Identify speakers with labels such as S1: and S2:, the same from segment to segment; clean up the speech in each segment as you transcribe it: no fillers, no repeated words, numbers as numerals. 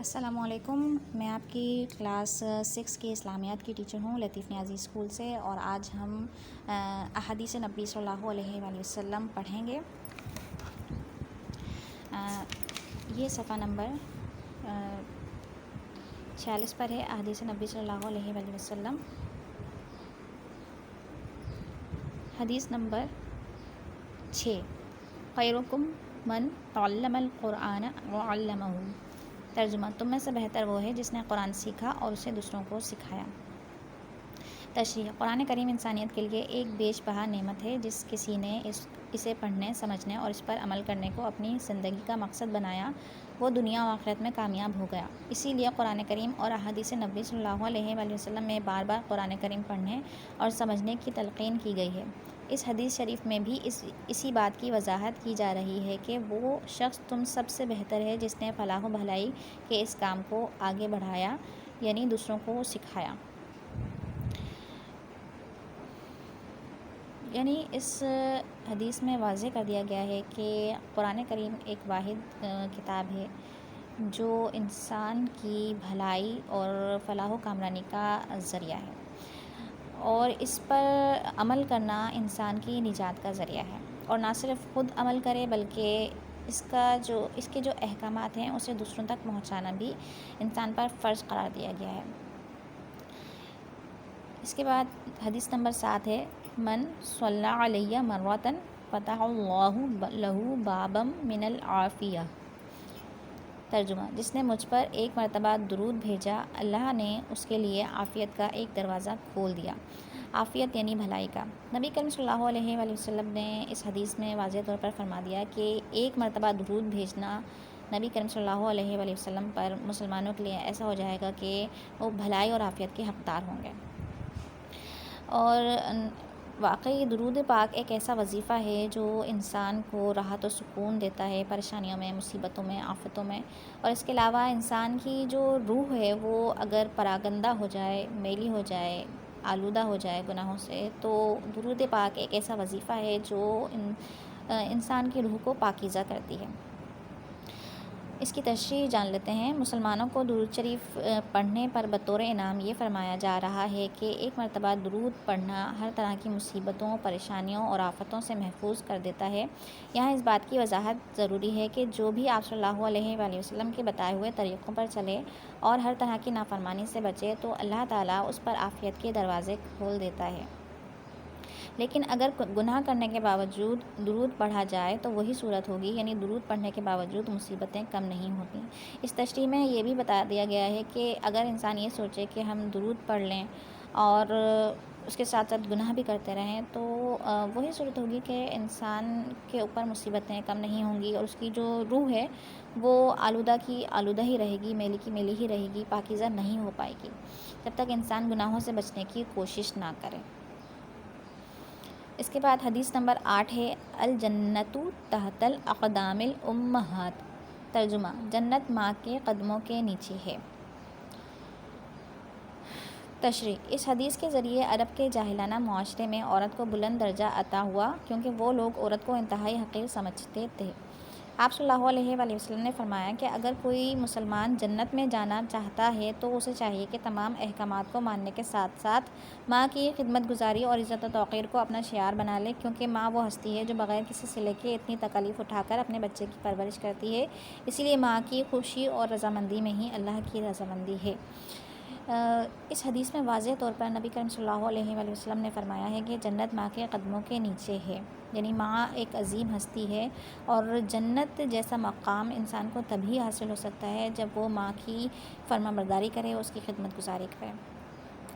S1: السلام علیکم، میں آپ کی کلاس 6 کی اسلامیات کی ٹیچر ہوں لطیف نیازی اسکول سے، اور آج ہم احادیث نبی صلی اللہ علیہ وآلہ وسلم پڑھیں گے۔ یہ صفحہ نمبر 46 پر ہے، احادیث نبی صلی اللہ علیہ وآلہ وسلم۔ حدیث نمبر 6، خیرکم من تعلم القرآن وعلمہ۔ ترجمہ: تم میں سے بہتر وہ ہے جس نے قرآن سیکھا اور اسے دوسروں کو سکھایا۔ تشریح: قرآن کریم انسانیت کے لیے ایک بیش بہا نعمت ہے۔ جس کسی نے اسے پڑھنے، سمجھنے اور اس پر عمل کرنے کو اپنی زندگی کا مقصد بنایا، وہ دنیا و آخرت میں کامیاب ہو گیا۔ اسی لیے قرآن کریم اور احادیث نبی صلی اللہ علیہ وآلہ وسلم میں بار بار قرآن کریم پڑھنے اور سمجھنے کی تلقین کی گئی ہے۔ اس حدیث شریف میں بھی اسی بات کی وضاحت کی جا رہی ہے کہ وہ شخص تم سب سے بہتر ہے جس نے فلاح و بھلائی کے اس کام کو آگے بڑھایا، یعنی دوسروں کو سکھایا۔ یعنی اس حدیث میں واضح کر دیا گیا ہے کہ قرآن کریم ایک واحد کتاب ہے جو انسان کی بھلائی اور فلاح و کامرانی کا ذریعہ ہے، اور اس پر عمل کرنا انسان کی نجات کا ذریعہ ہے۔ اور نہ صرف خود عمل کرے بلکہ اس کے جو احکامات ہیں اسے دوسروں تک پہنچانا بھی انسان پر فرض قرار دیا گیا ہے۔ اس کے بعد حدیث نمبر 7 ہے، من صلی علیہ مرۃ فتح اللہ لہ بابا من العافیہ۔ ترجمہ: جس نے مجھ پر ایک مرتبہ درود بھیجا، اللہ نے اس کے لیے عافیت کا ایک دروازہ کھول دیا۔ عافیت یعنی بھلائی کا۔ نبی کریم صلی اللہ علیہ وآلہ وسلم نے اس حدیث میں واضح طور پر فرما دیا کہ ایک مرتبہ درود بھیجنا نبی کریم صلی اللہ علیہ وآلہ وسلم پر مسلمانوں کے لیے ایسا ہو جائے گا کہ وہ بھلائی اور عافیت کے حقدار ہوں گے۔ اور واقعی درود پاک ایک ایسا وظیفہ ہے جو انسان کو راحت و سکون دیتا ہے پریشانیوں میں، مصیبتوں میں، آفتوں میں۔ اور اس کے علاوہ انسان کی جو روح ہے وہ اگر پراگندہ ہو جائے، میلی ہو جائے، آلودہ ہو جائے گناہوں سے، تو درود پاک ایک ایسا وظیفہ ہے جو انسان کی روح کو پاکیزہ کرتی ہے۔ اس کی تشریح جان لیتے ہیں۔ مسلمانوں کو درود شریف پڑھنے پر بطور انعام یہ فرمایا جا رہا ہے کہ ایک مرتبہ درود پڑھنا ہر طرح کی مصیبتوں، پریشانیوں اور آفتوں سے محفوظ کر دیتا ہے۔ یہاں اس بات کی وضاحت ضروری ہے کہ جو بھی آپ صلی اللہ علیہ وآلہ وسلم کے بتائے ہوئے طریقوں پر چلے اور ہر طرح کی نافرمانی سے بچے تو اللہ تعالیٰ اس پر عافیت کے دروازے کھول دیتا ہے۔ لیکن اگر گناہ کرنے کے باوجود درود پڑھا جائے تو وہی صورت ہوگی، یعنی درود پڑھنے کے باوجود مصیبتیں کم نہیں ہوتیں۔ اس تشریح میں یہ بھی بتا دیا گیا ہے کہ اگر انسان یہ سوچے کہ ہم درود پڑھ لیں اور اس کے ساتھ ساتھ گناہ بھی کرتے رہیں تو وہی صورت ہوگی کہ انسان کے اوپر مصیبتیں کم نہیں ہوں گی، اور اس کی جو روح ہے وہ آلودہ کی آلودہ ہی رہے گی، میلی کی میلی ہی رہے گی، پاکیزہ نہیں ہو پائے گی جب تک انسان گناہوں سے بچنے کی کوشش نہ کرے۔ اس کے بعد حدیث نمبر 8 ہے، الجنۃ تحت الاقدام الامہات۔ ترجمہ: جنت ماں کے قدموں کے نیچے ہے۔ تشریح: اس حدیث کے ذریعے عرب کے جاہلانہ معاشرے میں عورت کو بلند درجہ عطا ہوا، کیونکہ وہ لوگ عورت کو انتہائی حقیر سمجھتے تھے۔ آپ صلی اللہ علیہ وآلہ وسلم نے فرمایا کہ اگر کوئی مسلمان جنت میں جانا چاہتا ہے تو اسے چاہیے کہ تمام احکامات کو ماننے کے ساتھ ساتھ ماں کی خدمت گزاری اور عزت و توقیر کو اپنا شعار بنا لے، کیونکہ ماں وہ ہستی ہے جو بغیر کسی صلے کے اتنی تکالیف اٹھا کر اپنے بچے کی پرورش کرتی ہے۔ اسی لیے ماں کی خوشی اور رضامندی میں ہی اللہ کی رضامندی ہے۔ اس حدیث میں واضح طور پر نبی کریم صلی اللہ علیہ وآلہ وسلم نے فرمایا ہے کہ جنت ماں کے قدموں کے نیچے ہے، یعنی ماں ایک عظیم ہستی ہے، اور جنت جیسا مقام انسان کو تبھی حاصل ہو سکتا ہے جب وہ ماں کی فرما برداری کرے، اس کی خدمت گزاری کرے۔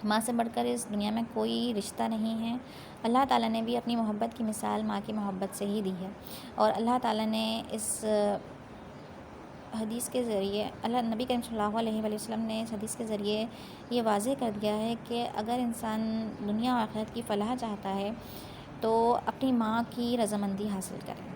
S1: ماں سے بڑھ کر اس دنیا میں کوئی رشتہ نہیں ہے۔ اللہ تعالیٰ نے بھی اپنی محبت کی مثال ماں کی محبت سے ہی دی ہے، اور اللہ تعالیٰ نے اس حدیث کے ذریعے نبی کریم صلی اللہ علیہ وآلہ وسلم نے اس حدیث کے ذریعے یہ واضح کر دیا ہے کہ اگر انسان دنیا و آخرت کی فلاح چاہتا ہے تو اپنی ماں کی رضامندی حاصل کرے۔